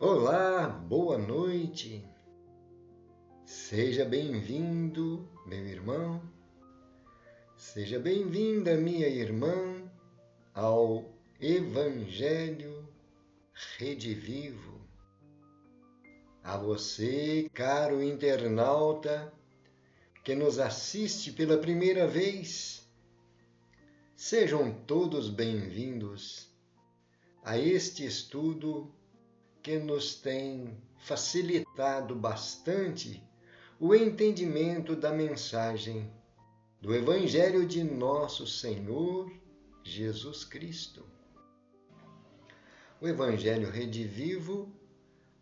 Olá, boa noite. Seja bem-vindo, meu irmão. Seja bem-vinda, minha irmã, ao Evangelho Redivivo. A você, caro internauta, que nos assiste pela primeira vez, sejam todos bem-vindos a este estudo que nos tem facilitado bastante o entendimento da mensagem do Evangelho de nosso Senhor Jesus Cristo. O Evangelho Redivivo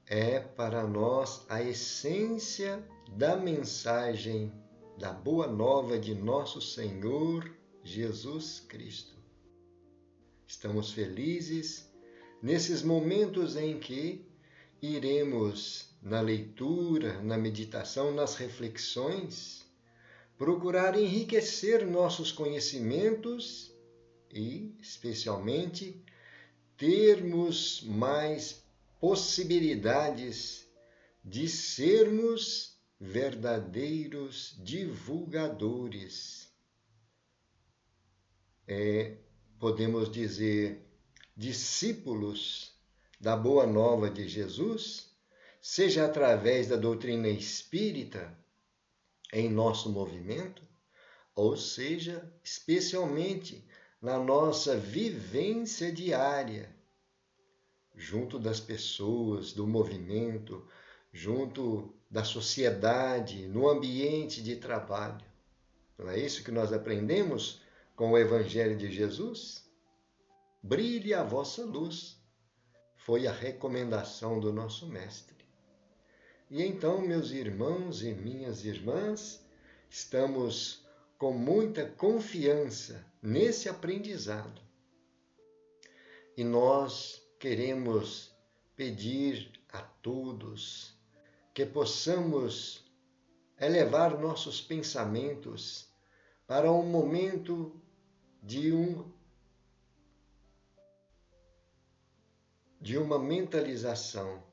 é para nós a essência da mensagem da Boa Nova de nosso Senhor Jesus Cristo. Estamos felizes nesses momentos em que iremos, na leitura, na meditação, nas reflexões, procurar enriquecer nossos conhecimentos e, especialmente, termos mais possibilidades de sermos verdadeiros divulgadores. Podemos dizer, discípulos da Boa Nova de Jesus, seja através da doutrina espírita em nosso movimento, ou seja, especialmente na nossa vivência diária, junto das pessoas, do movimento, junto da sociedade, no ambiente de trabalho. Não é isso que nós aprendemos com o Evangelho de Jesus? Brilhe a vossa luz, foi a recomendação do nosso Mestre. E então, meus irmãos e minhas irmãs, estamos com muita confiança nesse aprendizado. E nós queremos pedir a todos que possamos elevar nossos pensamentos para um momento de uma mentalização,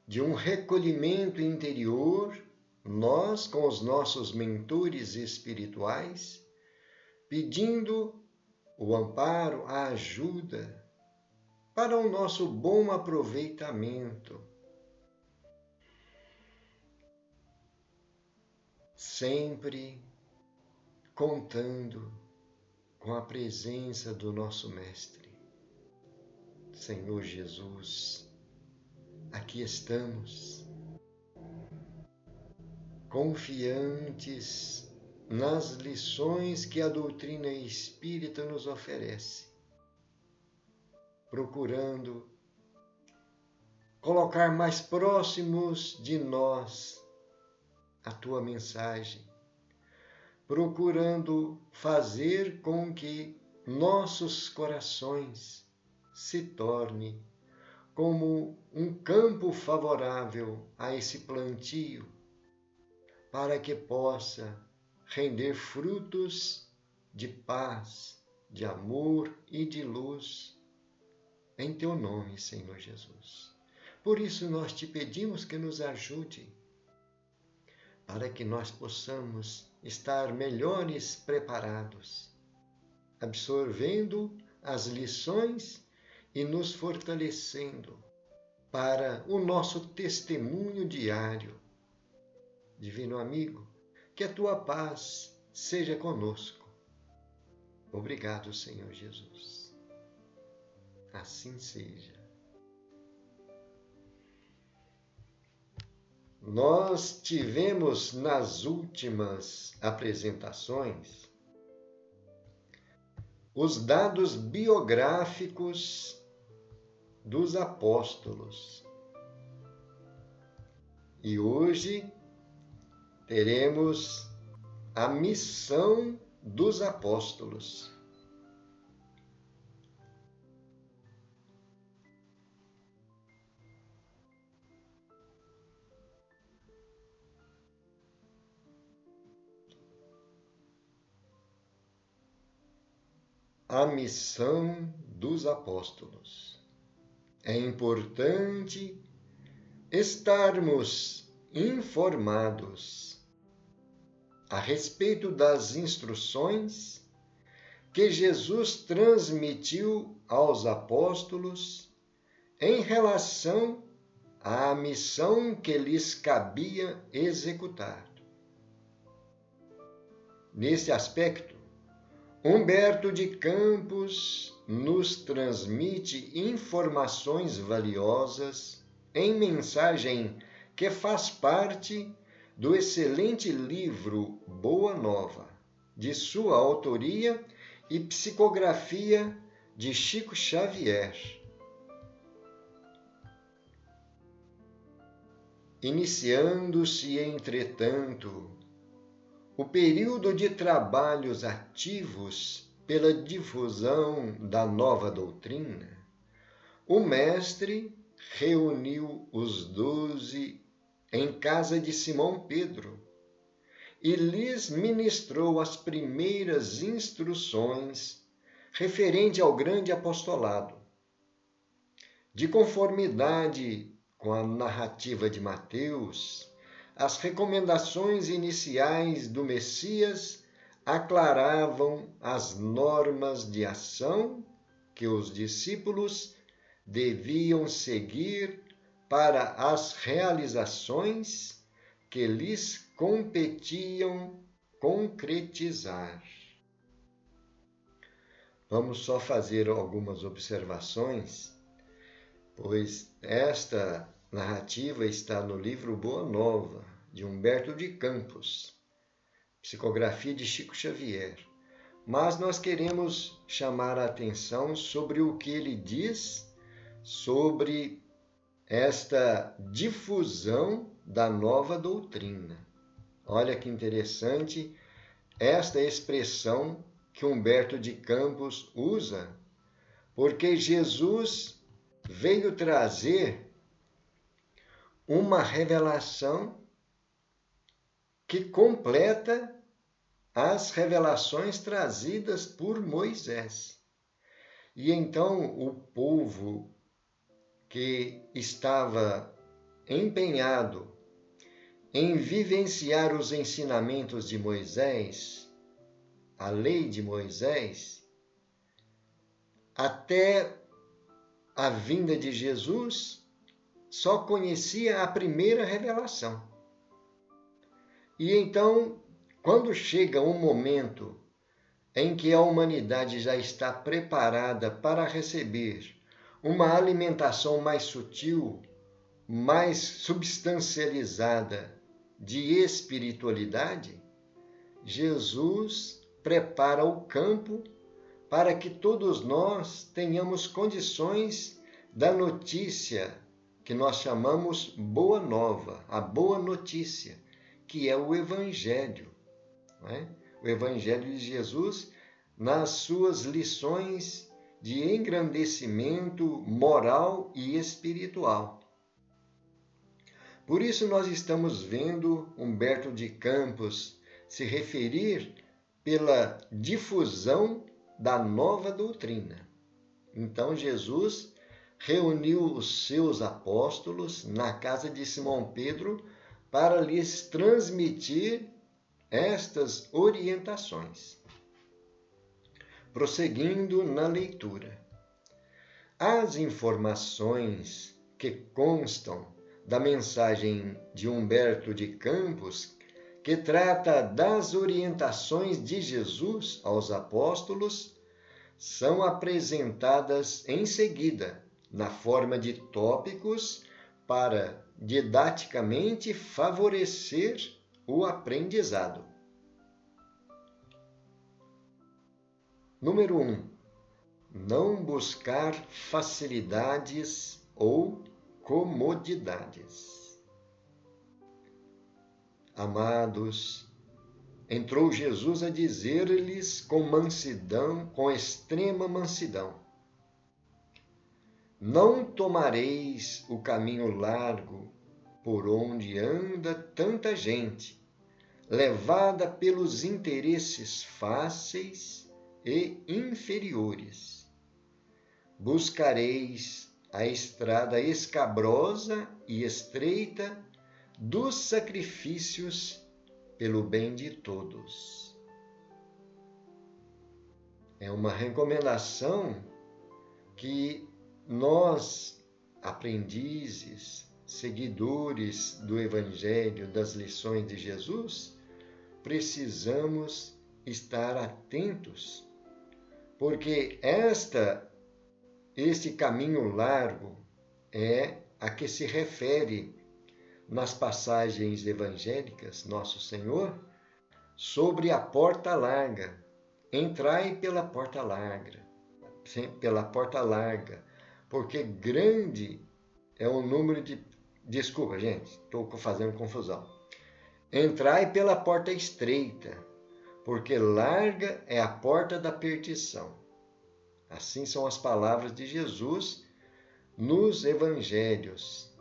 de um recolhimento interior, nós com os nossos mentores espirituais, pedindo o amparo, a ajuda para o nosso bom aproveitamento. Sempre contando com a presença do nosso Mestre. Senhor Jesus, aqui estamos, confiantes nas lições que a doutrina espírita nos oferece, procurando colocar mais próximos de nós a tua mensagem, procurando fazer com que nossos corações se torne como um campo favorável a esse plantio, para que possa render frutos de paz, de amor e de luz, em teu nome, Senhor Jesus. Por isso nós te pedimos que nos ajude, para que nós possamos estar melhores preparados, absorvendo as lições e nos fortalecendo para o nosso testemunho diário. Divino amigo, que a tua paz seja conosco. Obrigado, Senhor Jesus. Assim seja. Nós tivemos nas últimas apresentações os dados biográficos dos apóstolos. E hoje teremos a missão dos apóstolos. A missão dos apóstolos. é importante estarmos informados a respeito das instruções que Jesus transmitiu aos apóstolos em relação à missão que lhes cabia executar. Nesse aspecto, Humberto de Campos nos transmite informações valiosas em mensagem que faz parte do excelente livro Boa Nova, de sua autoria e psicografia de Chico Xavier. Iniciando-se, entretanto, o período de trabalhos ativos pela difusão da nova doutrina, o mestre reuniu os 12 em casa de Simão Pedro e lhes ministrou as primeiras instruções referente ao grande apostolado. De conformidade com a narrativa de Mateus, as recomendações iniciais do Messias aclaravam as normas de ação que os discípulos deviam seguir para as realizações que lhes competiam concretizar. Vamos só fazer algumas observações, pois esta narrativa está no livro Boa Nova, de Humberto de Campos, psicografia de Chico Xavier. Mas nós queremos chamar a atenção sobre o que ele diz sobre esta difusão da nova doutrina. Olha que interessante esta expressão que Humberto de Campos usa, porque Jesus veio trazer uma revelação que completa as revelações trazidas por Moisés. E então o povo que estava empenhado em vivenciar os ensinamentos de Moisés, a lei de Moisés, até a vinda de Jesus, só conhecia a primeira revelação. E então, quando chega um momento em que a humanidade já está preparada para receber uma alimentação mais sutil, mais substancializada de espiritualidade, Jesus prepara o campo para que todos nós tenhamos condições da notícia que nós chamamos Boa Nova, a boa notícia, que é o Evangelho, não é? O Evangelho de Jesus nas suas lições de engrandecimento moral e espiritual. Por isso nós estamos vendo Humberto de Campos se referir pela difusão da nova doutrina. Então Jesus reuniu os seus apóstolos na casa de Simão Pedro para lhes transmitir estas orientações. Prosseguindo na leitura. As informações que constam da mensagem de Humberto de Campos, que trata das orientações de Jesus aos apóstolos, são apresentadas em seguida, na forma de tópicos, para didaticamente favorecer o aprendizado. Número 1. Não buscar facilidades ou comodidades. Amados, entrou Jesus a dizer-lhes com mansidão, com extrema mansidão: não tomareis o caminho largo por onde anda tanta gente, levada pelos interesses fáceis e inferiores. Buscareis a estrada escabrosa e estreita dos sacrifícios pelo bem de todos. É uma recomendação que nós, aprendizes, seguidores do Evangelho, das lições de Jesus, precisamos estar atentos, porque este caminho largo é a que se refere nas passagens evangélicas Nosso Senhor sobre a porta larga. Entrai pela porta larga, porque grande é o número de... Desculpa, gente, estou fazendo confusão. Entrai pela porta estreita, porque larga é a porta da perdição. Assim são as palavras de Jesus nos evangelhos.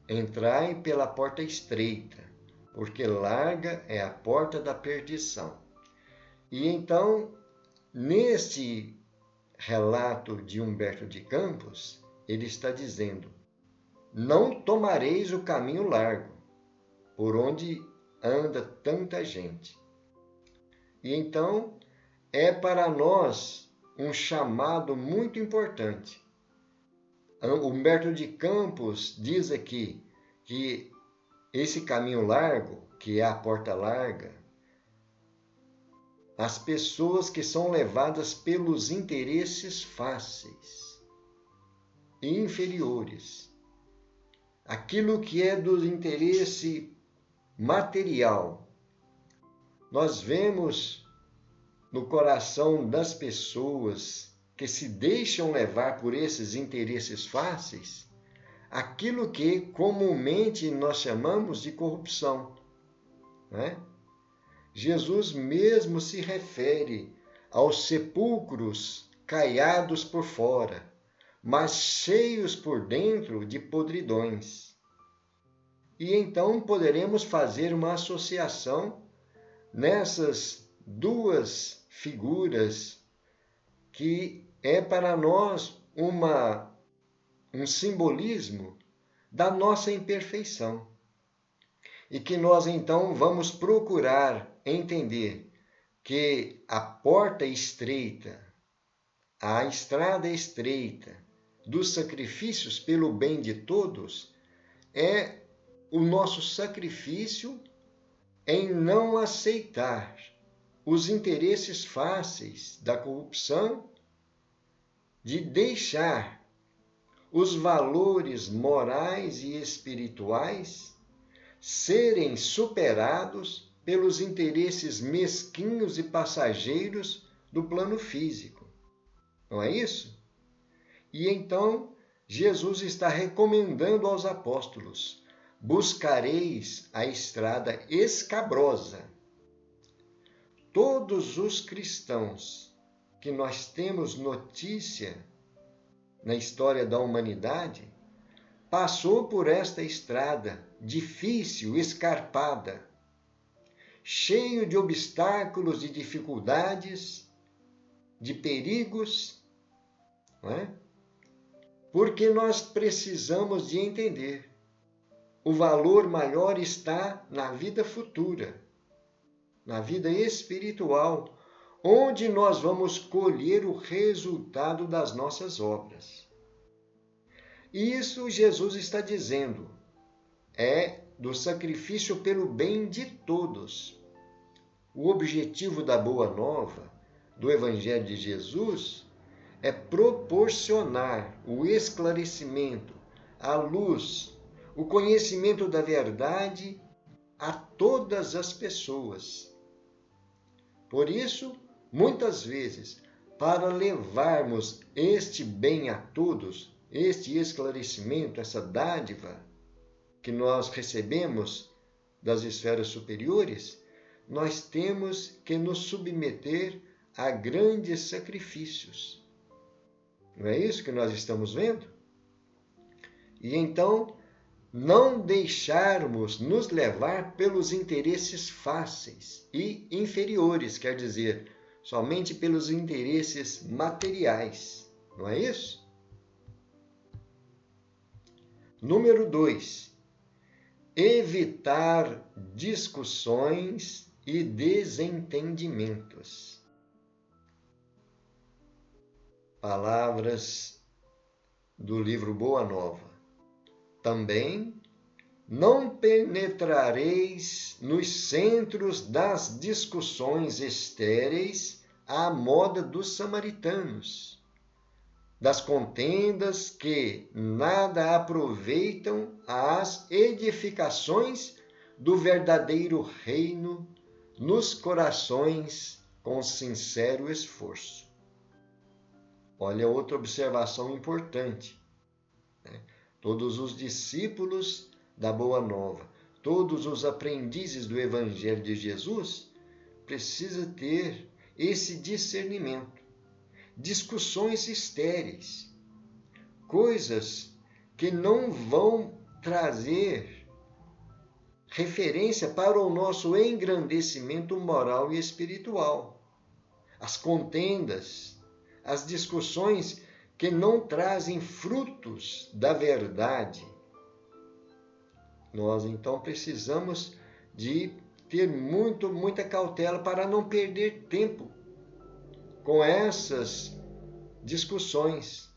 Entrai pela porta estreita, porque larga é a porta da perdição. E então, nesse relato de Humberto de Campos, ele está dizendo: não tomareis o caminho largo, por onde anda tanta gente. E então, é para nós um chamado muito importante. Humberto de Campos diz aqui que esse caminho largo, que é a porta larga, as pessoas que são levadas pelos interesses fáceis e inferiores, aquilo que é do interesse material. Nós vemos no coração das pessoas que se deixam levar por esses interesses fáceis aquilo que comumente nós chamamos de corrupção, né? Jesus mesmo se refere aos sepulcros caiados por fora, mas cheios por dentro de podridões. E então poderemos fazer uma associação nessas duas figuras, que é para nós um simbolismo da nossa imperfeição. E que nós então vamos procurar entender que a porta estreita, a estrada estreita dos sacrifícios pelo bem de todos é o nosso sacrifício em não aceitar os interesses fáceis da corrupção, de deixar os valores morais e espirituais serem superados pelos interesses mesquinhos e passageiros do plano físico. Não é isso? E então, Jesus está recomendando aos apóstolos: buscareis a estrada escabrosa. Todos os cristãos que nós temos notícia na história da humanidade passou por esta estrada difícil, escarpada, cheio de obstáculos, de dificuldades, de perigos, não é? Porque nós precisamos de entender: o valor maior está na vida futura, na vida espiritual, onde nós vamos colher o resultado das nossas obras. E isso Jesus está dizendo, é do sacrifício pelo bem de todos. O objetivo da Boa Nova, do Evangelho de Jesus, é proporcionar o esclarecimento, a luz, o conhecimento da verdade a todas as pessoas. Por isso, muitas vezes, para levarmos este bem a todos, este esclarecimento, essa dádiva que nós recebemos das esferas superiores, nós temos que nos submeter a grandes sacrifícios. Não é isso que nós estamos vendo? E então, não deixarmos nos levar pelos interesses fáceis e inferiores, quer dizer, somente pelos interesses materiais. Não é isso? Número 2, evitar discussões e desentendimentos. Palavras do livro Boa Nova. Também não penetrareis nos centros das discussões estéreis à moda dos samaritanos, das contendas que nada aproveitam às edificações do verdadeiro reino nos corações com sincero esforço. Olha outra observação importante, né? Todos os discípulos da Boa Nova, todos os aprendizes do Evangelho de Jesus precisam ter esse discernimento. Discussões estéreis, coisas que não vão trazer referência para o nosso engrandecimento moral e espiritual. As contendas, as discussões que não trazem frutos da verdade. Nós, então, precisamos de ter muita cautela para não perder tempo com essas discussões,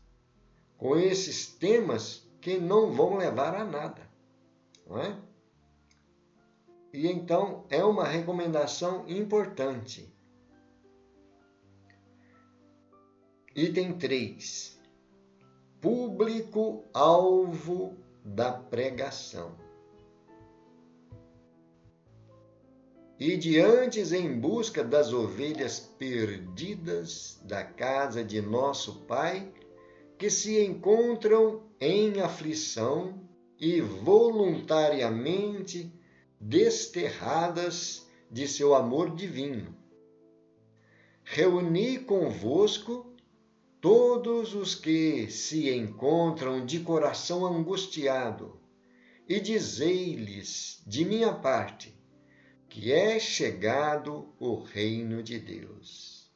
com esses temas que não vão levar a nada, não é? E então é uma recomendação importante. Item 3. Público-alvo da pregação. Ide antes em busca das ovelhas perdidas da casa de nosso Pai, que se encontram em aflição e voluntariamente desterradas de seu amor divino. Reuni convosco todos os que se encontram de coração angustiado e dizei-lhes, de minha parte, que é chegado o reino de Deus.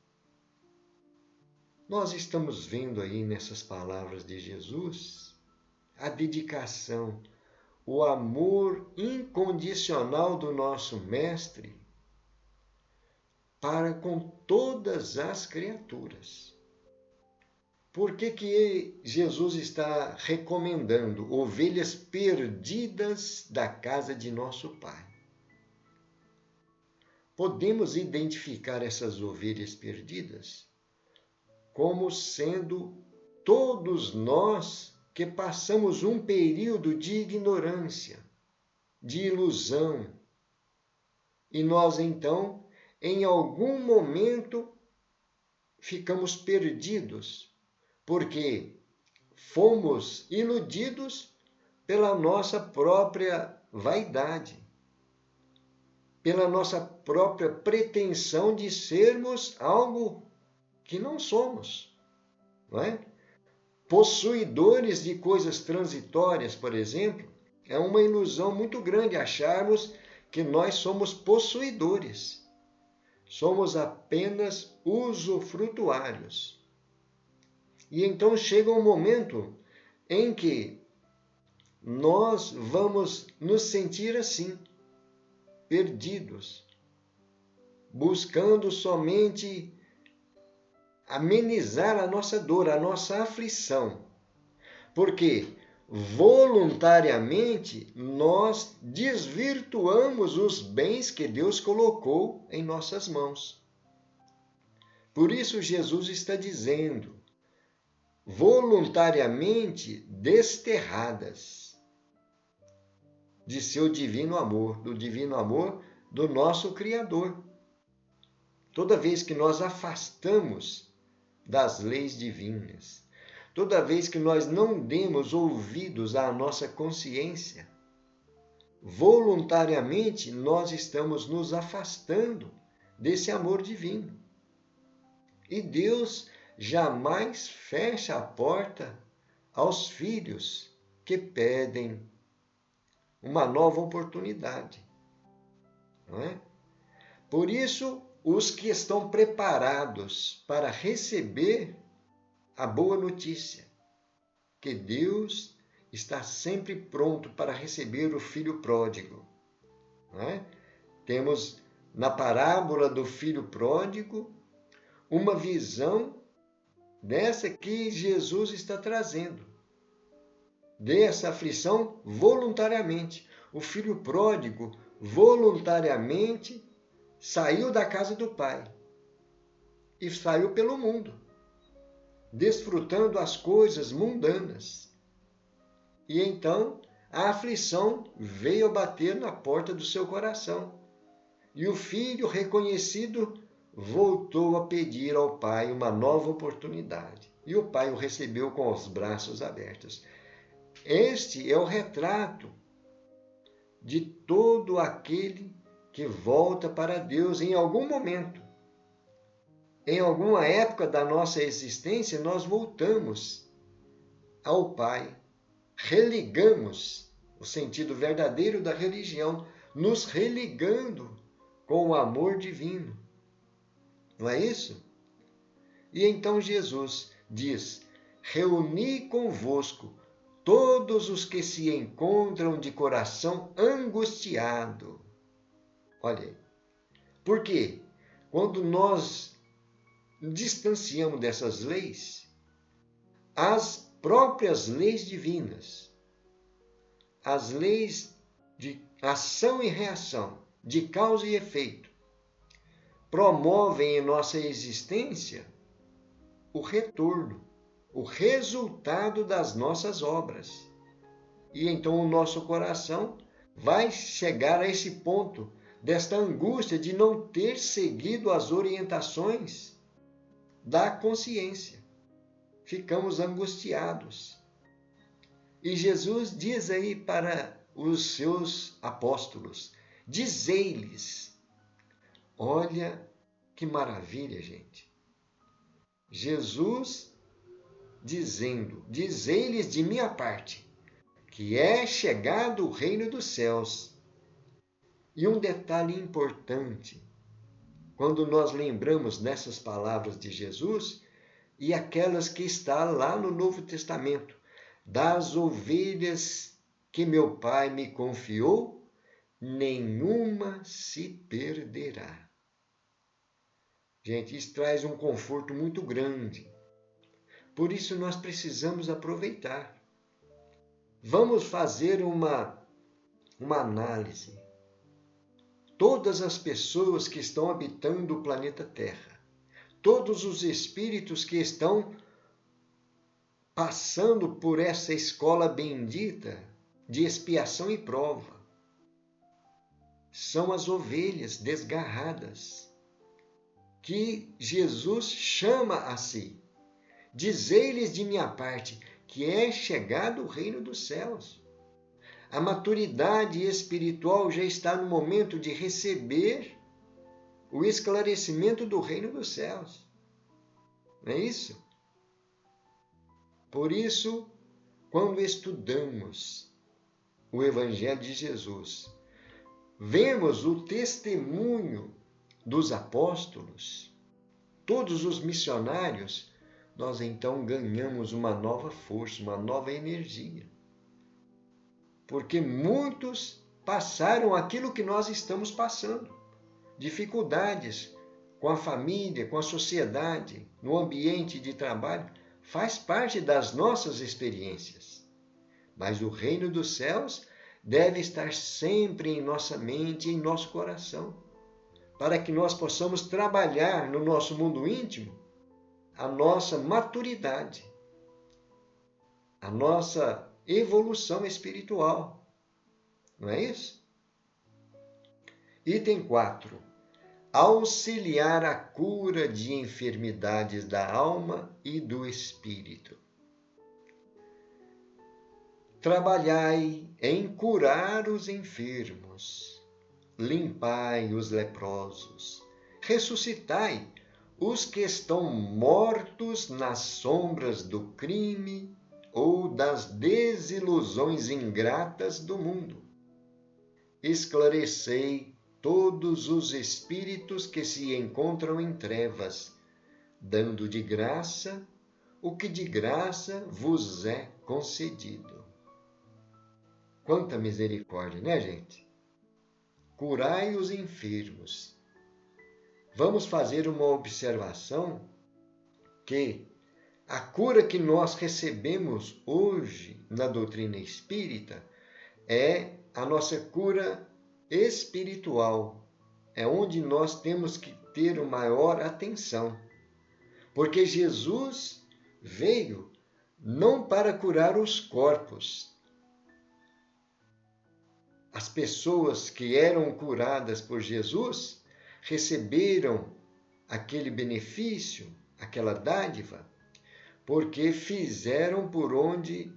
Nós estamos vendo aí nessas palavras de Jesus a dedicação, o amor incondicional do nosso Mestre para com todas as criaturas. Por que Jesus está recomendando ovelhas perdidas da casa de nosso Pai? Podemos identificar essas ovelhas perdidas como sendo todos nós que passamos um período de ignorância, de ilusão, e nós então, em algum momento, ficamos perdidos, porque fomos iludidos pela nossa própria vaidade, pela nossa própria pretensão de sermos algo que não somos, não é? Possuidores de coisas transitórias, por exemplo, é uma ilusão muito grande acharmos que nós somos possuidores. Somos apenas usufrutuários. E então chega um momento em que nós vamos nos sentir assim, perdidos, buscando somente amenizar a nossa dor, a nossa aflição. Porque voluntariamente nós desvirtuamos os bens que Deus colocou em nossas mãos. Por isso Jesus está dizendo, voluntariamente desterradas de seu divino amor, do divino amor do nosso Criador. Toda vez que nós afastamos das leis divinas, toda vez que nós não demos ouvidos à nossa consciência, voluntariamente nós estamos nos afastando desse amor divino. E Deus jamais fecha a porta aos filhos que pedem uma nova oportunidade, não é? Por isso, os que estão preparados para receber a boa notícia, que Deus está sempre pronto para receber o filho pródigo. Não é? Temos na parábola do filho pródigo uma visão dessa que Jesus está trazendo, dessa aflição voluntariamente. O filho pródigo voluntariamente saiu da casa do pai e saiu pelo mundo, desfrutando as coisas mundanas. E então a aflição veio bater na porta do seu coração. E o filho reconhecido voltou a pedir ao pai uma nova oportunidade. E o pai o recebeu com os braços abertos. Este é o retrato de todo aquele que volta para Deus em algum momento. Em alguma época da nossa existência, nós voltamos ao Pai, religamos o sentido verdadeiro da religião, nos religando com o amor divino. Não é isso? E então Jesus diz: reuni convosco todos os que se encontram de coração angustiado. Olha aí. Por quê? Quando nós distanciamos dessas leis, as próprias leis divinas, as leis de ação e reação, de causa e efeito, promovem em nossa existência o retorno, o resultado das nossas obras. E então o nosso coração vai chegar a esse ponto desta angústia de não ter seguido as orientações da consciência. Ficamos angustiados. E Jesus diz aí para os seus apóstolos, dizei-lhes, olha que maravilha, gente. Jesus dizendo, dizei-lhes de minha parte, que é chegado o reino dos céus. E um detalhe importante, quando nós lembramos dessas palavras de Jesus e aquelas que está lá no Novo Testamento, das ovelhas que meu Pai me confiou, nenhuma se perderá. Gente, isso traz um conforto muito grande. Por isso nós precisamos aproveitar. Vamos fazer uma análise. Todas as pessoas que estão habitando o planeta Terra, todos os espíritos que estão passando por essa escola bendita de expiação e prova, são as ovelhas desgarradas, que Jesus chama a si. Dizei-lhes de minha parte que é chegado o reino dos céus. A maturidade espiritual já está no momento de receber o esclarecimento do reino dos céus. Não é isso? Por isso, quando estudamos o Evangelho de Jesus, vemos o testemunho dos apóstolos, todos os missionários, nós então ganhamos uma nova força, uma nova energia. Porque muitos passaram aquilo que nós estamos passando. Dificuldades com a família, com a sociedade, no ambiente de trabalho, faz parte das nossas experiências. Mas o reino dos céus deve estar sempre em nossa mente e em nosso coração, para que nós possamos trabalhar no nosso mundo íntimo a nossa maturidade, a nossa evolução espiritual. Não é isso? Item 4. Auxiliar a cura de enfermidades da alma e do espírito. Trabalhai em curar os enfermos, limpai os leprosos, ressuscitai os que estão mortos nas sombras do crime ou das desilusões ingratas do mundo. Esclarecei todos os espíritos que se encontram em trevas, dando de graça o que de graça vos é concedido. Quanta misericórdia, né, gente? Curai os enfermos. Vamos fazer uma observação que a cura que nós recebemos hoje na doutrina espírita é a nossa cura espiritual. É onde nós temos que ter uma maior atenção. Porque Jesus veio não para curar os corpos. As pessoas que eram curadas por Jesus receberam aquele benefício, aquela dádiva, porque fizeram por onde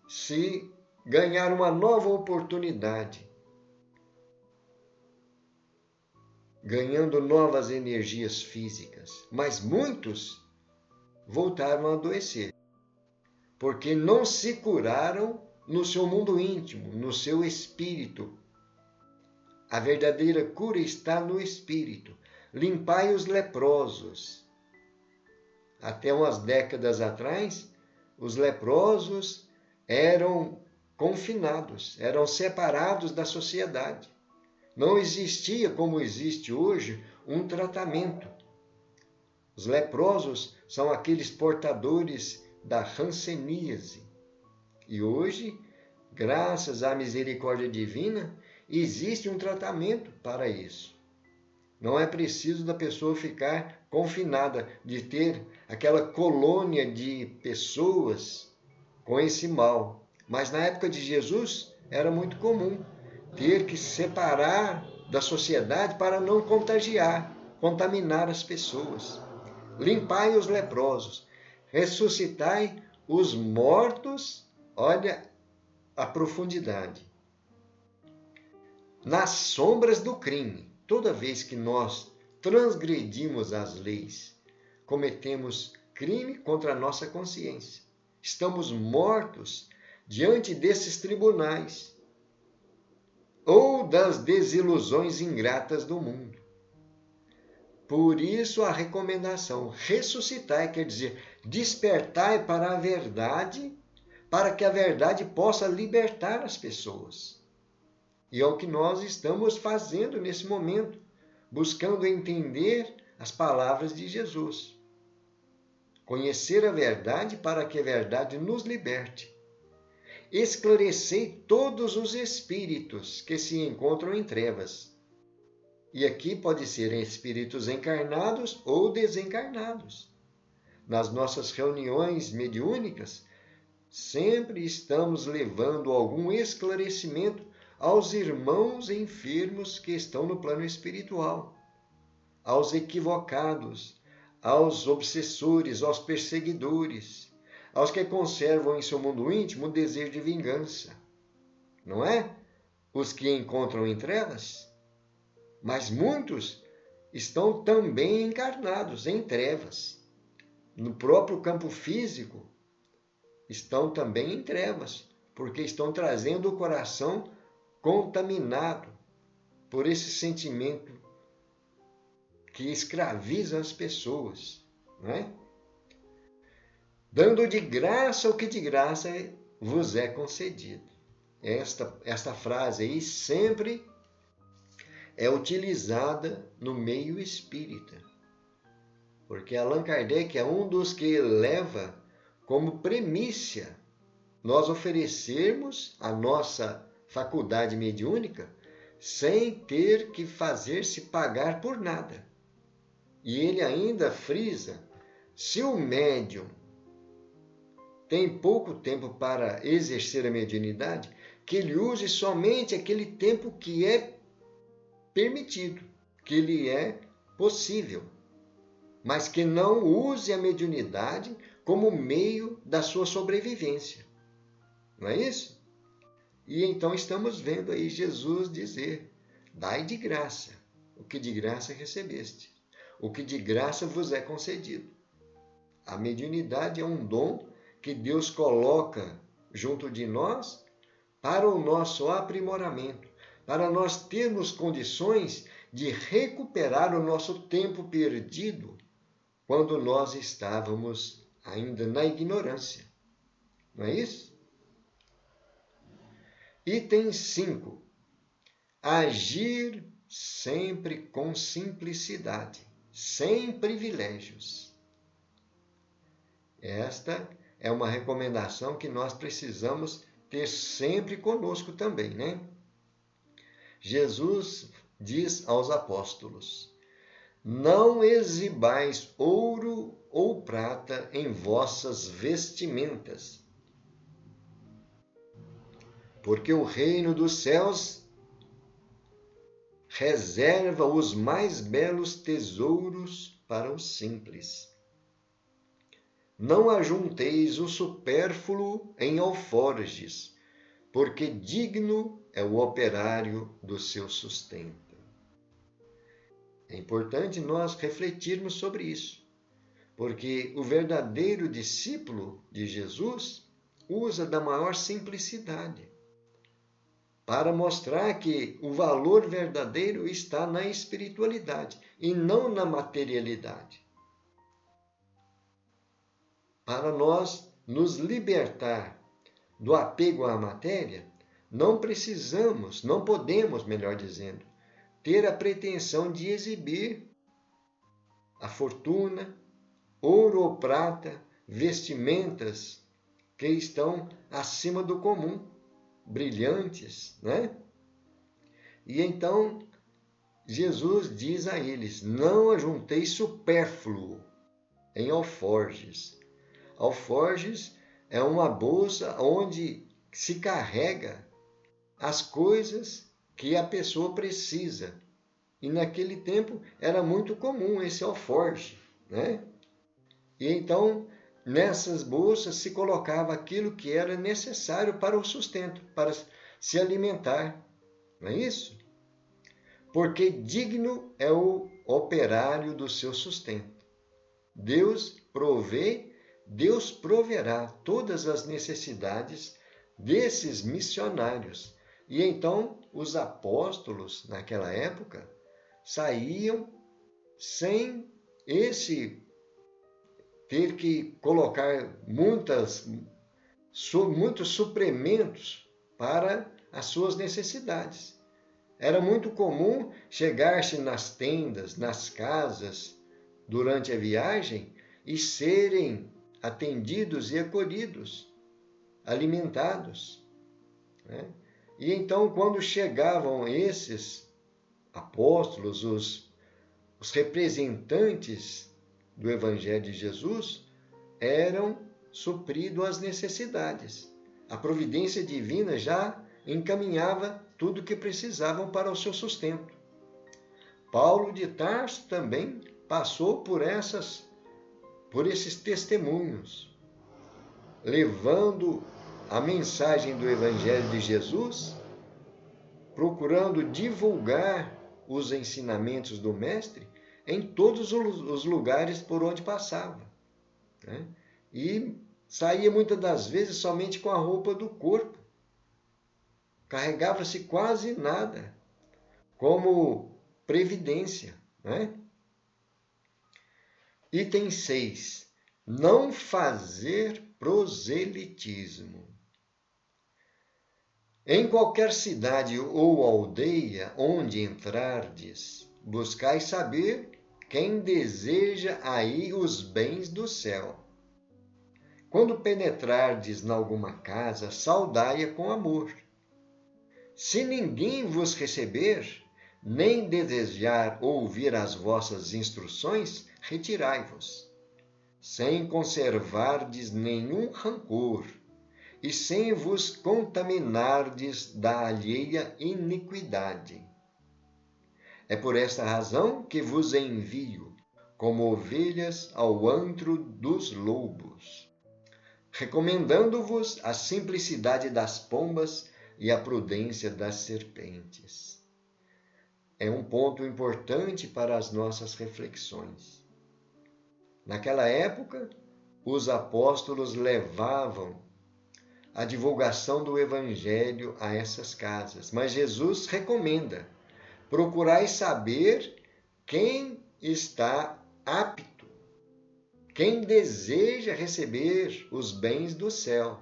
se ganhar uma nova oportunidade, ganhando novas energias físicas. Mas muitos voltaram a adoecer, porque não se curaram no seu mundo íntimo, no seu espírito. A verdadeira cura está no espírito. Limpai os leprosos. Até umas décadas atrás, os leprosos eram confinados, eram separados da sociedade. Não existia, como existe hoje, um tratamento. Os leprosos são aqueles portadores da hanseníase. E hoje, graças à misericórdia divina, existe um tratamento para isso. Não é preciso da pessoa ficar confinada, de ter aquela colônia de pessoas com esse mal. Mas na época de Jesus era muito comum ter que se separar da sociedade para não contagiar, contaminar as pessoas. Limpai os leprosos, ressuscitai os mortos. Olha a profundidade. Nas sombras do crime, toda vez que nós transgredimos as leis, cometemos crime contra a nossa consciência. Estamos mortos diante desses tribunais ou das desilusões ingratas do mundo. Por isso a recomendação, ressuscitai, quer dizer, despertai para a verdade, para que a verdade possa libertar as pessoas. E é o que nós estamos fazendo nesse momento, buscando entender as palavras de Jesus. Conhecer a verdade para que a verdade nos liberte. Esclarecei todos os espíritos que se encontram em trevas. E aqui pode ser espíritos encarnados ou desencarnados. Nas nossas reuniões mediúnicas, sempre estamos levando algum esclarecimento aos irmãos enfermos que estão no plano espiritual, aos equivocados, aos obsessores, aos perseguidores, aos que conservam em seu mundo íntimo o desejo de vingança. Não é? Os que encontram em trevas. Mas muitos estão também encarnados em trevas. No próprio campo físico, estão também em trevas, porque estão trazendo o coração contaminado por esse sentimento que escraviza as pessoas, não é? Dando de graça o que de graça vos é concedido. Esta frase aí sempre é utilizada no meio espírita, porque Allan Kardec é um dos que leva como premissa nós oferecermos a nossa faculdade mediúnica sem ter que fazer-se pagar por nada. E ele ainda frisa, se o médium tem pouco tempo para exercer a mediunidade, que ele use somente aquele tempo que é permitido, que lhe é possível, mas que não use a mediunidade como meio da sua sobrevivência. Não é isso? E então estamos vendo aí Jesus dizer, dai de graça o que de graça recebeste, o que de graça vos é concedido. A mediunidade é um dom que Deus coloca junto de nós para o nosso aprimoramento, para nós termos condições de recuperar o nosso tempo perdido quando nós estávamos ainda na ignorância. Não é isso? Item 5. Agir sempre com simplicidade, sem privilégios. Esta é uma recomendação que nós precisamos ter sempre conosco também, né? Jesus diz aos apóstolos: não exibais ouro ou prata em vossas vestimentas, porque o reino dos céus reserva os mais belos tesouros para os simples. Não ajunteis o supérfluo em alforjes, porque digno é o operário do seu sustento. É importante nós refletirmos sobre isso, porque o verdadeiro discípulo de Jesus usa da maior simplicidade para mostrar que o valor verdadeiro está na espiritualidade e não na materialidade. Para nós nos libertar do apego à matéria, não precisamos, não podemos, melhor dizendo, ter a pretensão de exibir a fortuna, ouro ou prata, vestimentas que estão acima do comum, brilhantes, né? E então Jesus diz a eles: não ajunteis supérfluo em alforjes. Alforjes é uma bolsa onde se carrega as coisas que a pessoa precisa. E naquele tempo era muito comum esse alforje, né? E então, nessas bolsas se colocava aquilo que era necessário para o sustento, para se alimentar. Não é isso? Porque digno é o operário do seu sustento. Deus provê, Deus proverá todas as necessidades desses missionários. E então, os apóstolos, naquela época, saíam sem ter que colocar muitos suprimentos para as suas necessidades. Era muito comum chegar-se nas tendas, nas casas, durante a viagem e serem atendidos e acolhidos, alimentados, né? E então, quando chegavam esses apóstolos, os representantes do Evangelho de Jesus, eram supridos as necessidades. A providência divina já encaminhava tudo o que precisavam para o seu sustento. Paulo de Tarso também passou por esses testemunhos, levando a mensagem do Evangelho de Jesus, procurando divulgar os ensinamentos do Mestre em todos os lugares por onde passava, né? E saía muitas das vezes somente com a roupa do corpo. Carregava-se quase nada, como previdência, né? Item 6. Não fazer proselitismo. Em qualquer cidade ou aldeia onde entrardes, buscai saber quem deseja aí os bens do céu. Quando penetrardes nalguma casa, saudai-a com amor. Se ninguém vos receber, nem desejar ouvir as vossas instruções, retirai-vos, sem conservardes nenhum rancor e sem vos contaminardes da alheia iniquidade. É por esta razão que vos envio, como ovelhas ao antro dos lobos, recomendando-vos a simplicidade das pombas e a prudência das serpentes. É um ponto importante para as nossas reflexões. Naquela época, os apóstolos levavam a divulgação do Evangelho a essas casas, mas Jesus recomenda: procurai saber quem está apto, quem deseja receber os bens do céu.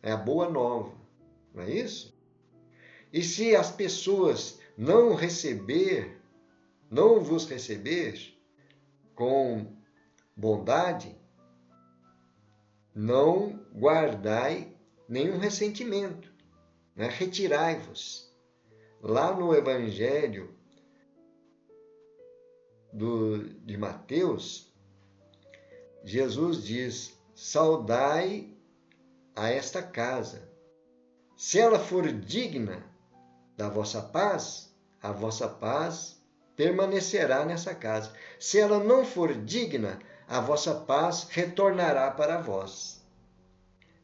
É a boa nova, não é isso? E se as pessoas não vos receber com bondade, não guardai nenhum ressentimento, né? Retirai-vos. Lá no Evangelho de Mateus, Jesus diz: saudai a esta casa. Se ela for digna da vossa paz, a vossa paz permanecerá nessa casa. Se ela não for digna, a vossa paz retornará para vós.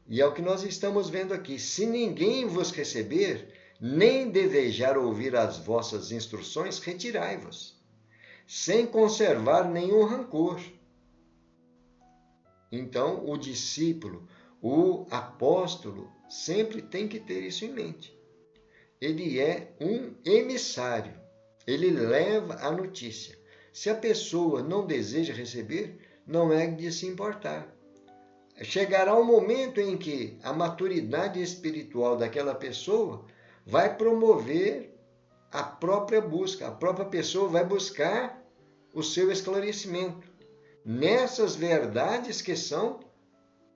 E é o que nós estamos vendo aqui. Se ninguém vos receber, nem desejar ouvir as vossas instruções, retirai-vos, sem conservar nenhum rancor. Então, o discípulo, o apóstolo, sempre tem que ter isso em mente. Ele é um emissário, ele leva a notícia. Se a pessoa não deseja receber, não é de se importar. Chegará um momento em que a maturidade espiritual daquela pessoa vai promover a própria busca. A própria pessoa vai buscar o seu esclarecimento nessas verdades que são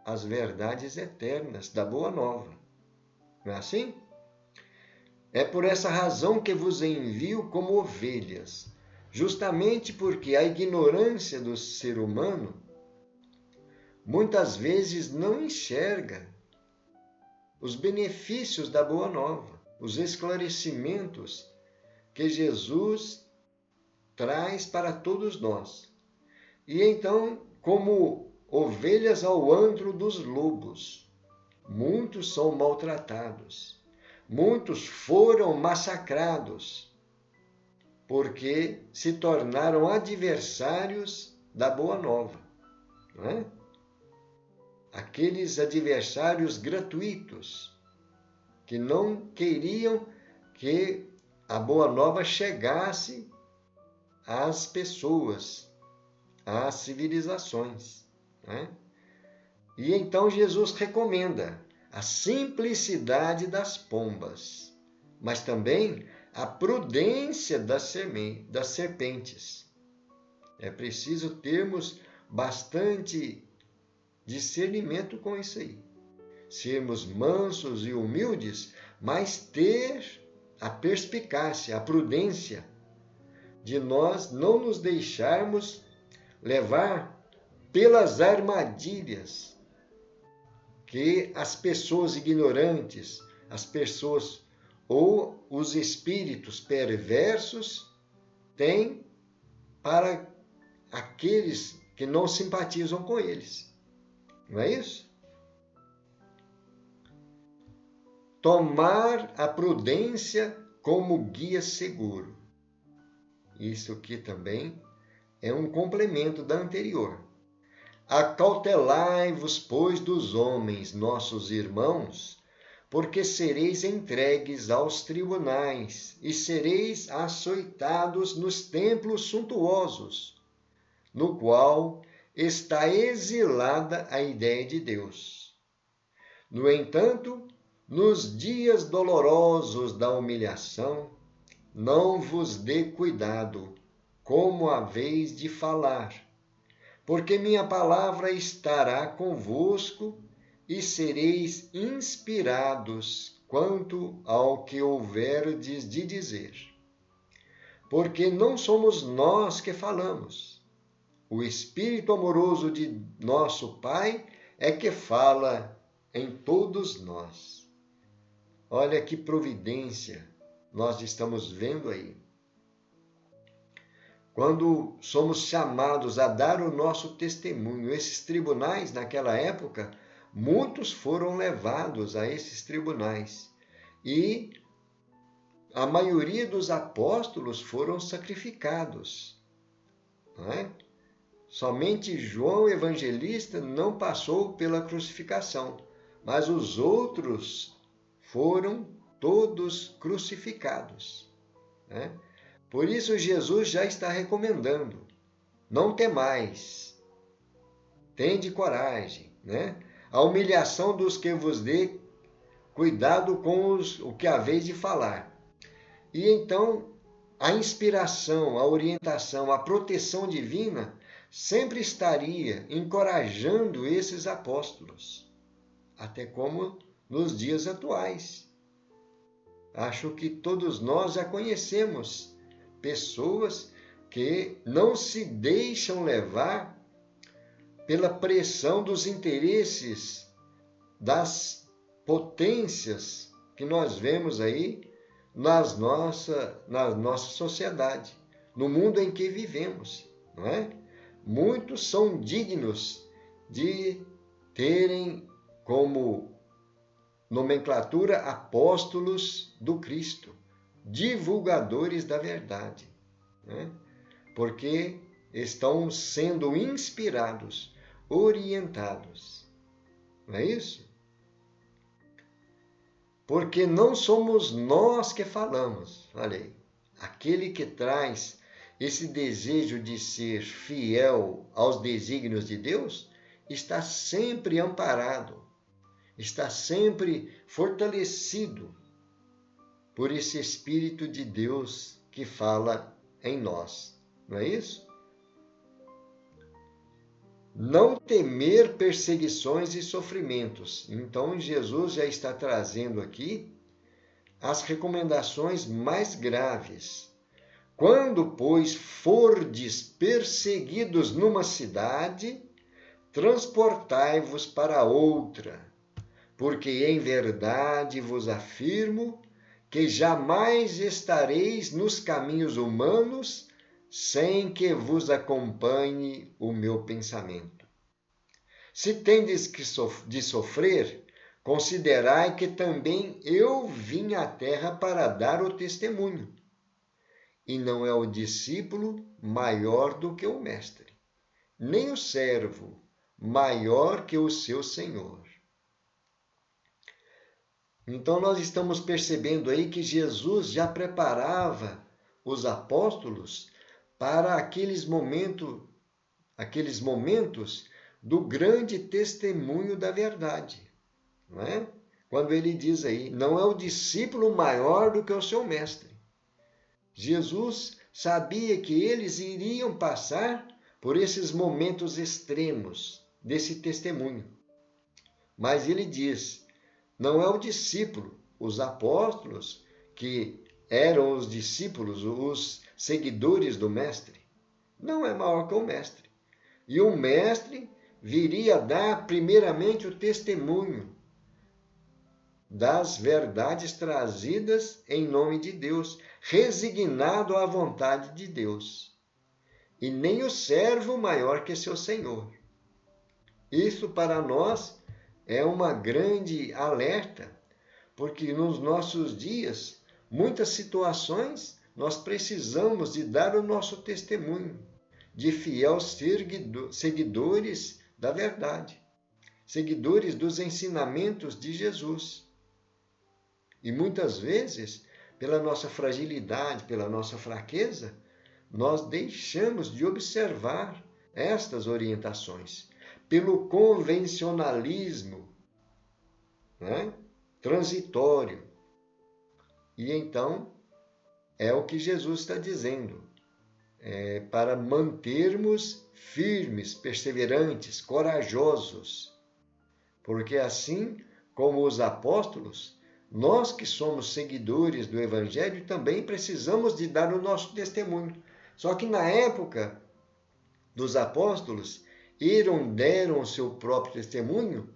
as verdades eternas da Boa Nova. Não é assim? É por essa razão que vos envio como ovelhas, justamente porque a ignorância do ser humano muitas vezes não enxerga os benefícios da Boa Nova, os esclarecimentos que Jesus traz para todos nós. E então, como ovelhas ao antro dos lobos, muitos são maltratados, muitos foram massacrados, porque se tornaram adversários da Boa Nova, não é? Aqueles adversários gratuitos que não queriam que a Boa Nova chegasse às pessoas, às civilizações, né? E então Jesus recomenda a simplicidade das pombas, mas também a prudência das serpentes. É preciso termos bastante discernimento com isso aí. Sermos mansos e humildes, mas ter a perspicácia, a prudência de nós não nos deixarmos levar pelas armadilhas que as pessoas ignorantes, as pessoas ou os espíritos perversos têm para aqueles que não simpatizam com eles. Não é isso? Tomar a prudência como guia seguro. Isso aqui também é um complemento da anterior. Acautelai-vos, pois, dos homens, nossos irmãos, porque sereis entregues aos tribunais e sereis açoitados nos templos suntuosos, no qual está exilada a ideia de Deus. No entanto, nos dias dolorosos da humilhação, não vos dê cuidado, como haveis de falar, porque minha palavra estará convosco e sereis inspirados quanto ao que houverdes de dizer. Porque não somos nós que falamos. O Espírito amoroso de nosso Pai é que fala em todos nós. Olha que providência nós estamos vendo aí. Quando somos chamados a dar o nosso testemunho, esses tribunais, naquela época, muitos foram levados a esses tribunais. E a maioria dos apóstolos foram sacrificados. Não é? Somente João Evangelista não passou pela crucificação, mas os outros foram todos crucificados, né? Por isso Jesus já está recomendando: não temais, tende coragem, né? A humilhação dos que vos dê cuidado com o que haveis de falar. E então, a inspiração, a orientação, a proteção divina sempre estaria encorajando esses apóstolos, até como nos dias atuais. Acho que todos nós já conhecemos pessoas que não se deixam levar pela pressão dos interesses das potências que nós vemos aí na nossa sociedade, no mundo em que vivemos, não é? Muitos são dignos de terem como nomenclatura apóstolos do Cristo, divulgadores da verdade, né? Porque estão sendo inspirados, orientados. Não é isso? Porque não somos nós que falamos. Olha aí, aquele que traz esse desejo de ser fiel aos desígnios de Deus está sempre amparado, está sempre fortalecido por esse Espírito de Deus que fala em nós. Não é isso? Não temer perseguições e sofrimentos. Então, Jesus já está trazendo aqui as recomendações mais graves. Quando, pois, fordes perseguidos numa cidade, transportai-vos para outra, porque em verdade vos afirmo que jamais estareis nos caminhos humanos sem que vos acompanhe o meu pensamento. Se tendes de sofrer, considerai que também eu vim à terra para dar o testemunho. E não é o discípulo maior do que o mestre, nem o servo maior que o seu senhor. Então nós estamos percebendo aí que Jesus já preparava os apóstolos para aqueles momentos do grande testemunho da verdade, não é? Quando ele diz aí, não é o discípulo maior do que o seu mestre. Jesus sabia que eles iriam passar por esses momentos extremos desse testemunho. Mas ele diz, não é o discípulo, os apóstolos, que eram os discípulos, os seguidores do mestre, não é maior que o mestre. E o mestre viria dar primeiramente o testemunho das verdades trazidas em nome de Deus, resignado à vontade de Deus. E nem o servo maior que seu senhor. Isso para nós é uma grande alerta, porque nos nossos dias, muitas situações, nós precisamos de dar o nosso testemunho, de fiéis seguidores da verdade, seguidores dos ensinamentos de Jesus. E muitas vezes, pela nossa fragilidade, pela nossa fraqueza, nós deixamos de observar estas orientações, pelo convencionalismo, né, transitório. E então, é o que Jesus está dizendo, para mantermos firmes, perseverantes, corajosos, porque assim como os apóstolos, nós que somos seguidores do Evangelho também precisamos de dar o nosso testemunho. Só que na época dos apóstolos, deram o seu próprio testemunho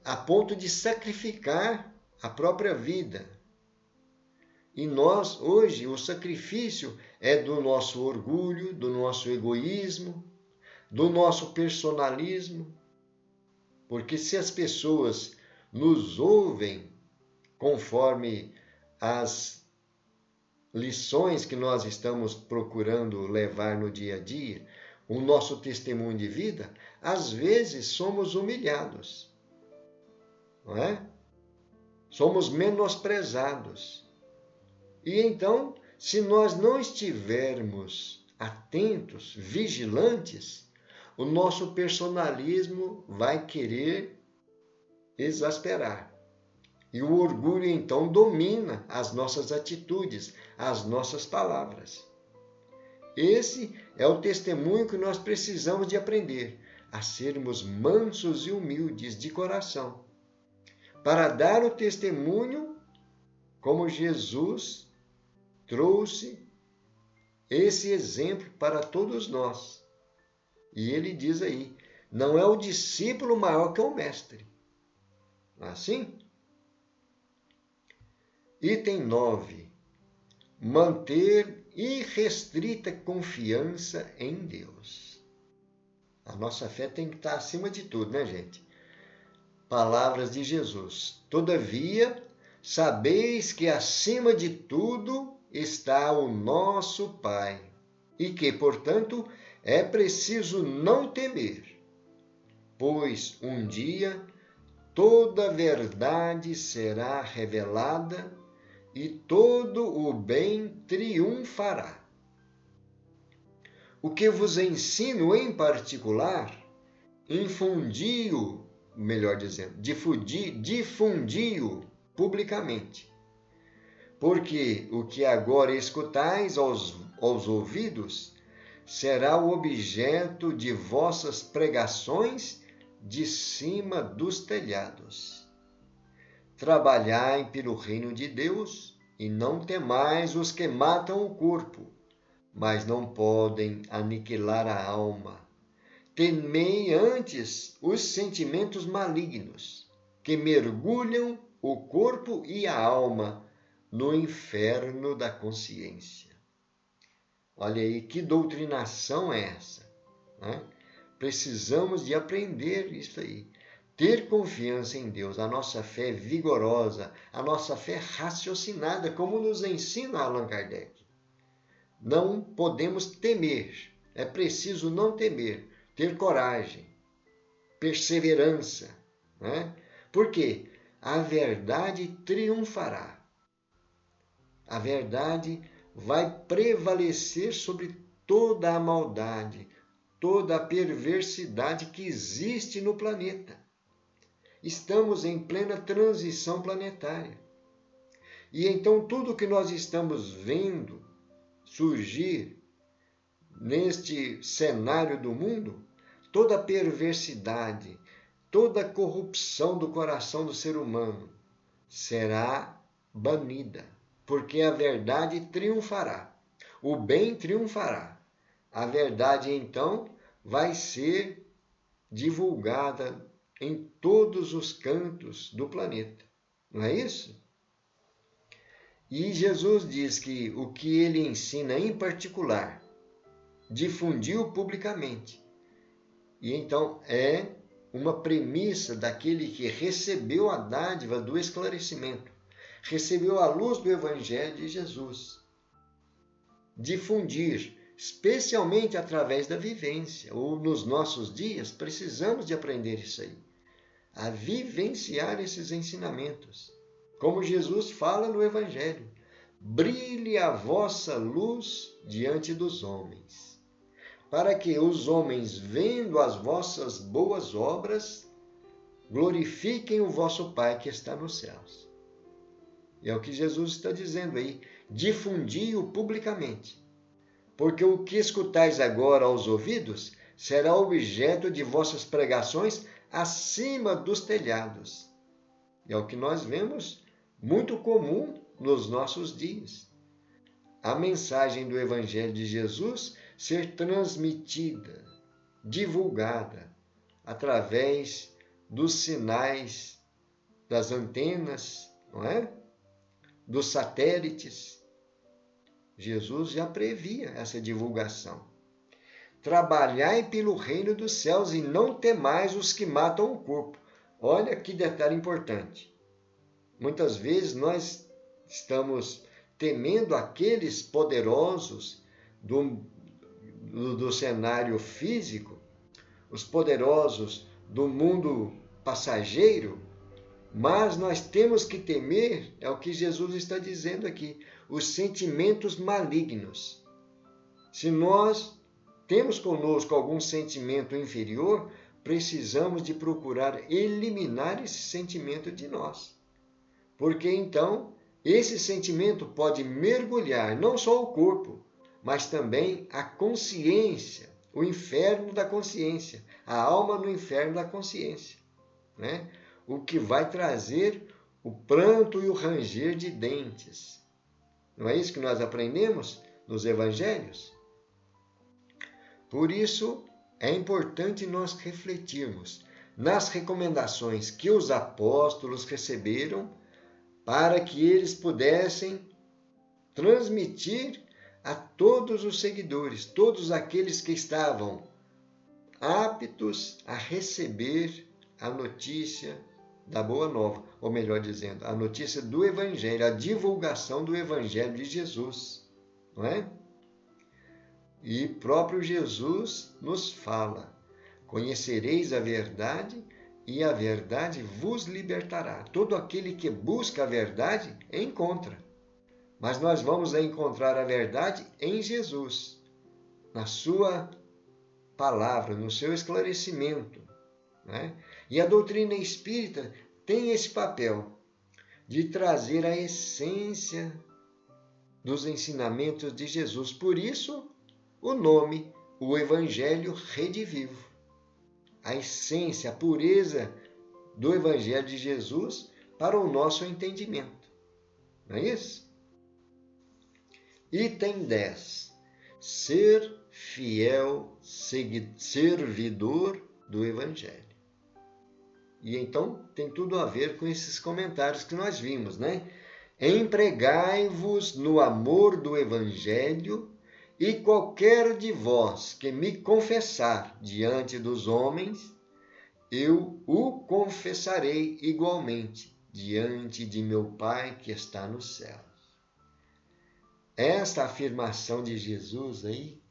a ponto de sacrificar a própria vida. E nós, hoje, o sacrifício é do nosso orgulho, do nosso egoísmo, do nosso personalismo. Porque se as pessoas nos ouvem conforme as lições que nós estamos procurando levar no dia a dia, o nosso testemunho de vida, às vezes somos humilhados, não é? Somos menosprezados. E então, se nós não estivermos atentos, vigilantes, o nosso personalismo vai querer exasperar. E o orgulho, então, domina as nossas atitudes, as nossas palavras. Esse é o testemunho que nós precisamos de aprender, a sermos mansos e humildes de coração, para dar o testemunho como Jesus trouxe esse exemplo para todos nós. E ele diz aí, não é o discípulo maior que o mestre. Não é assim? Item 9. Manter irrestrita confiança em Deus. A nossa fé tem que estar acima de tudo, né, gente? Palavras de Jesus. Todavia, sabeis que acima de tudo está o nosso Pai, e que, portanto, é preciso não temer, pois um dia toda a verdade será revelada e todo o bem triunfará. O que vos ensino em particular, difundi-o publicamente. Porque o que agora escutais aos ouvidos será o objeto de vossas pregações de cima dos telhados. Trabalhai pelo reino de Deus e não temais os que matam o corpo, mas não podem aniquilar a alma. Temei antes os sentimentos malignos, que mergulham o corpo e a alma no inferno da consciência. Olha aí, que doutrinação é essa, né? Precisamos de aprender isso aí. Ter confiança em Deus, a nossa fé vigorosa, a nossa fé raciocinada, como nos ensina Allan Kardec. Não podemos temer, é preciso não temer, ter coragem, perseverança, né? Porque a verdade triunfará. A verdade vai prevalecer sobre toda a maldade, toda a perversidade que existe no planeta. Estamos em plena transição planetária. E então tudo que nós estamos vendo surgir neste cenário do mundo, toda a perversidade, toda a corrupção do coração do ser humano será banida, porque a verdade triunfará, o bem triunfará. A verdade, então, vai ser divulgada em todos os cantos do planeta. Não é isso? E Jesus diz que o que ele ensina em particular, difundiu publicamente. E então é uma premissa daquele que recebeu a dádiva do esclarecimento, recebeu a luz do Evangelho de Jesus. Difundir, especialmente através da vivência, ou nos nossos dias, precisamos de aprender isso aí, a vivenciar esses ensinamentos. Como Jesus fala no Evangelho, brilhe a vossa luz diante dos homens, para que os homens, vendo as vossas boas obras, glorifiquem o vosso Pai que está nos céus. E é o que Jesus está dizendo aí, difundi-o publicamente, porque o que escutais agora aos ouvidos será objeto de vossas pregações acima dos telhados. E é o que nós vemos muito comum nos nossos dias. A mensagem do Evangelho de Jesus ser transmitida, divulgada, através dos sinais das antenas, não é? Dos satélites. Jesus já previa essa divulgação. Trabalhai pelo reino dos céus e não temais os que matam o corpo. Olha que detalhe importante. Muitas vezes nós estamos temendo aqueles poderosos do cenário físico, os poderosos do mundo passageiro, mas nós temos que temer, é o que Jesus está dizendo aqui, os sentimentos malignos. Se nós temos conosco algum sentimento inferior, precisamos de procurar eliminar esse sentimento de nós, porque então esse sentimento pode mergulhar não só o corpo, mas também a consciência, o inferno da consciência, a alma no inferno da consciência, né? O que vai trazer o pranto e o ranger de dentes. Não é isso que nós aprendemos nos evangelhos? Por isso, é importante nós refletirmos nas recomendações que os apóstolos receberam para que eles pudessem transmitir a todos os seguidores, todos aqueles que estavam aptos a receber a notícia da Boa Nova, ou melhor dizendo, a notícia do Evangelho, a divulgação do Evangelho de Jesus, não é? E próprio Jesus nos fala: conhecereis a verdade e a verdade vos libertará. Todo aquele que busca a verdade encontra. Mas nós vamos encontrar a verdade em Jesus, na sua palavra, no seu esclarecimento, né? E a doutrina espírita tem esse papel de trazer a essência dos ensinamentos de Jesus. Por isso, o nome, o Evangelho Redivivo. A essência, a pureza do Evangelho de Jesus para o nosso entendimento. Não é isso? Item 10. Ser fiel servidor do Evangelho. E então tem tudo a ver com esses comentários que nós vimos, né? Empregai-vos no amor do Evangelho, e qualquer de vós que me confessar diante dos homens, eu o confessarei igualmente diante de meu Pai que está nos céus. Esta afirmação de Jesus aí,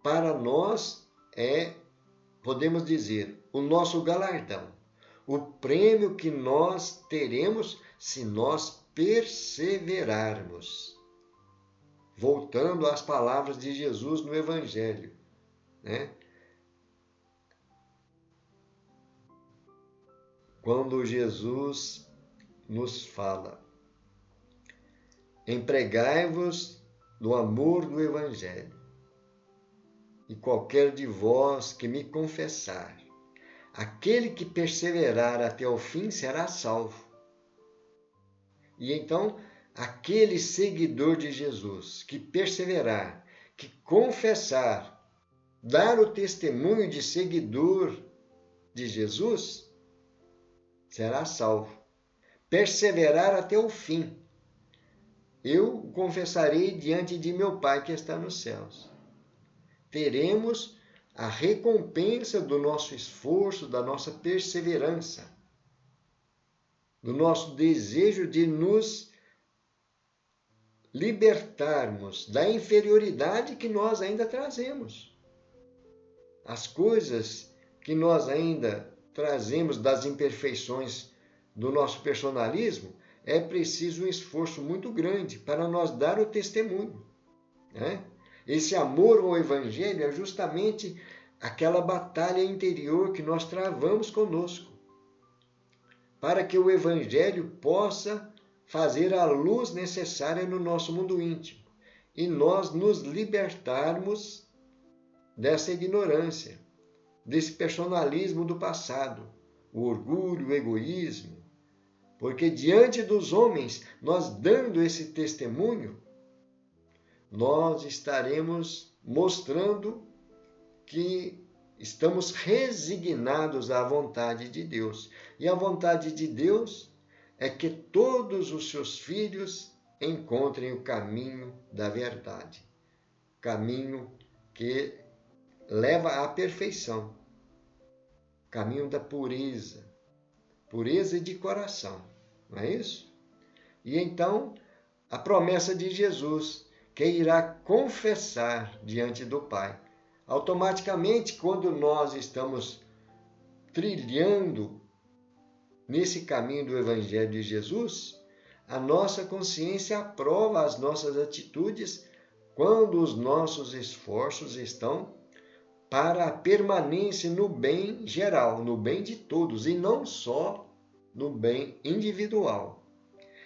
para nós podemos dizer, o nosso galardão, o prêmio que nós teremos se nós perseverarmos. Voltando às palavras de Jesus no Evangelho, né? Quando Jesus nos fala: empregai-vos no amor do Evangelho, e qualquer de vós que me confessar, aquele que perseverar até o fim será salvo. E então, aquele seguidor de Jesus que perseverar, que confessar, dar o testemunho de seguidor de Jesus, será salvo. Perseverar até o fim. Eu o confessarei diante de meu Pai que está nos céus. Teremos a recompensa do nosso esforço, da nossa perseverança, do nosso desejo de nos libertarmos da inferioridade que nós ainda trazemos. As coisas que nós ainda trazemos das imperfeições do nosso personalismo, é preciso um esforço muito grande para nós dar o testemunho, né? Esse amor ao Evangelho é justamente aquela batalha interior que nós travamos conosco, para que o Evangelho possa fazer a luz necessária no nosso mundo íntimo e nós nos libertarmos dessa ignorância, desse personalismo do passado, o orgulho, o egoísmo, porque diante dos homens, nós dando esse testemunho, nós estaremos mostrando que estamos resignados à vontade de Deus. E a vontade de Deus é que todos os seus filhos encontrem o caminho da verdade, caminho que leva à perfeição, caminho da pureza, pureza de coração, não é isso? E então, a promessa de Jesus, que irá confessar diante do Pai. Automaticamente, quando nós estamos trilhando nesse caminho do Evangelho de Jesus, a nossa consciência aprova as nossas atitudes quando os nossos esforços estão para a permanência no bem geral, no bem de todos, e não só no bem individual.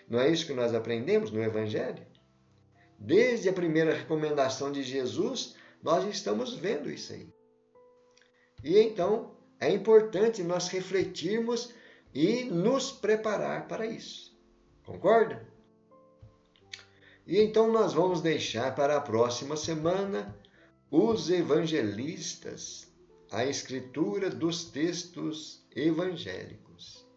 Não é isso que nós aprendemos no Evangelho? Desde a primeira recomendação de Jesus, nós estamos vendo isso aí. E então, é importante nós refletirmos e nos preparar para isso. Concorda? E então nós vamos deixar para a próxima semana os evangelistas, a escritura dos textos evangélicos.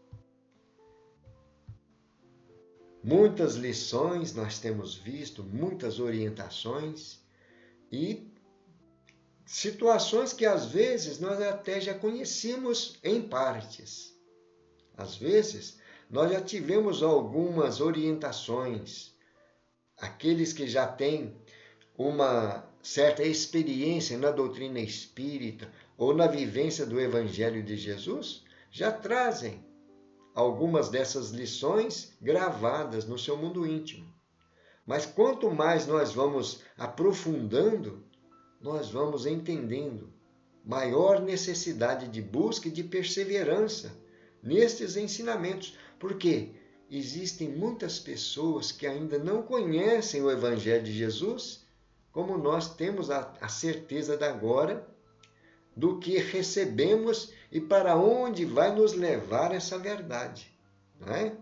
Muitas lições nós temos visto, muitas orientações e situações que às vezes nós até já conhecíamos em partes. Às vezes nós já tivemos algumas orientações. Aqueles que já têm uma certa experiência na doutrina espírita ou na vivência do Evangelho de Jesus, já trazem algumas dessas lições gravadas no seu mundo íntimo. Mas quanto mais nós vamos aprofundando, nós vamos entendendo maior necessidade de busca e de perseverança nestes ensinamentos. Por quê? Existem muitas pessoas que ainda não conhecem o Evangelho de Jesus, como nós temos a certeza de agora do que recebemos e para onde vai nos levar essa verdade, não é?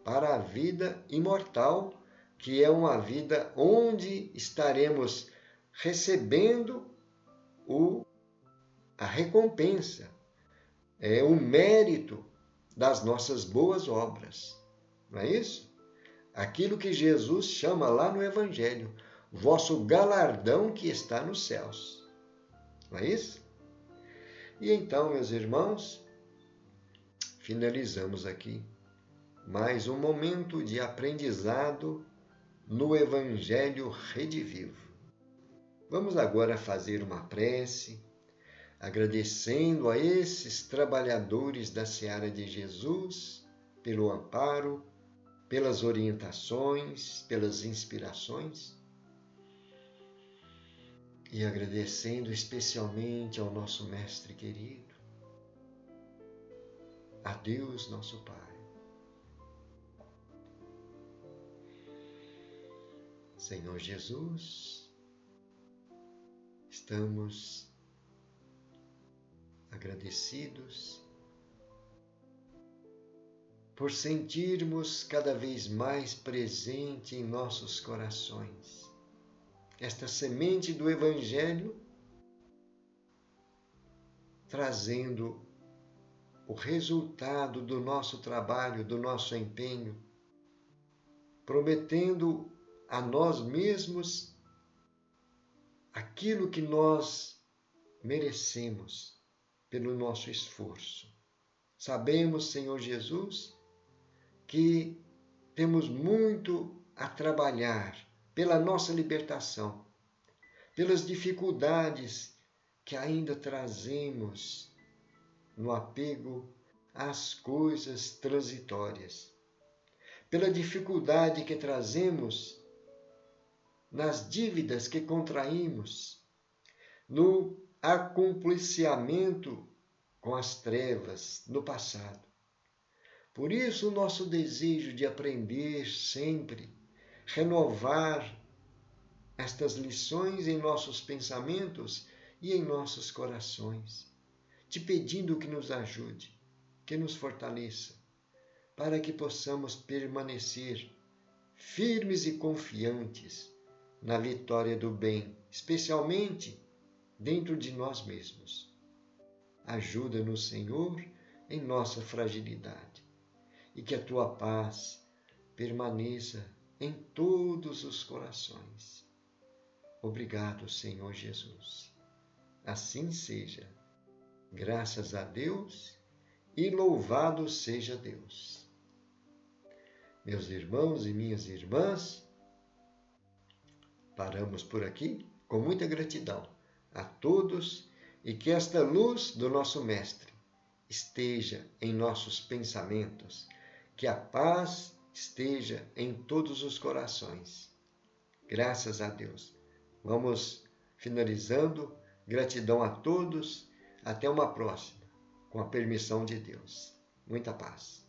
Para a vida imortal, que é uma vida onde estaremos recebendo a recompensa, o mérito das nossas boas obras. Não é isso? Aquilo que Jesus chama lá no Evangelho, vosso galardão que está nos céus. Não é isso? E então, meus irmãos, finalizamos aqui mais um momento de aprendizado no Evangelho Redivivo. Vamos agora fazer uma prece, agradecendo a esses trabalhadores da seara de Jesus pelo amparo, pelas orientações, pelas inspirações, e agradecendo especialmente ao nosso Mestre querido, a Deus nosso Pai. Senhor Jesus, estamos agradecidos por sentirmos cada vez mais presente em nossos corações esta semente do Evangelho, trazendo o resultado do nosso trabalho, do nosso empenho, prometendo a nós mesmos aquilo que nós merecemos pelo nosso esforço. Sabemos, Senhor Jesus, que temos muito a trabalhar pela nossa libertação, pelas dificuldades que ainda trazemos no apego às coisas transitórias, pela dificuldade que trazemos nas dívidas que contraímos, no acompliciamento com as trevas no passado. Por isso, o nosso desejo de aprender sempre, renovar estas lições em nossos pensamentos e em nossos corações, te pedindo que nos ajude, que nos fortaleça, para que possamos permanecer firmes e confiantes na vitória do bem, especialmente dentro de nós mesmos. Ajuda-nos, Senhor, em nossa fragilidade, e que a tua paz permaneça em todos os corações. Obrigado, Senhor Jesus. Assim seja. Graças a Deus e louvado seja Deus. Meus irmãos e minhas irmãs, paramos por aqui com muita gratidão a todos e que esta luz do nosso Mestre esteja em nossos pensamentos, que a paz esteja em todos os corações. Graças a Deus. Vamos finalizando. Gratidão a todos. Até uma próxima, com a permissão de Deus. Muita paz.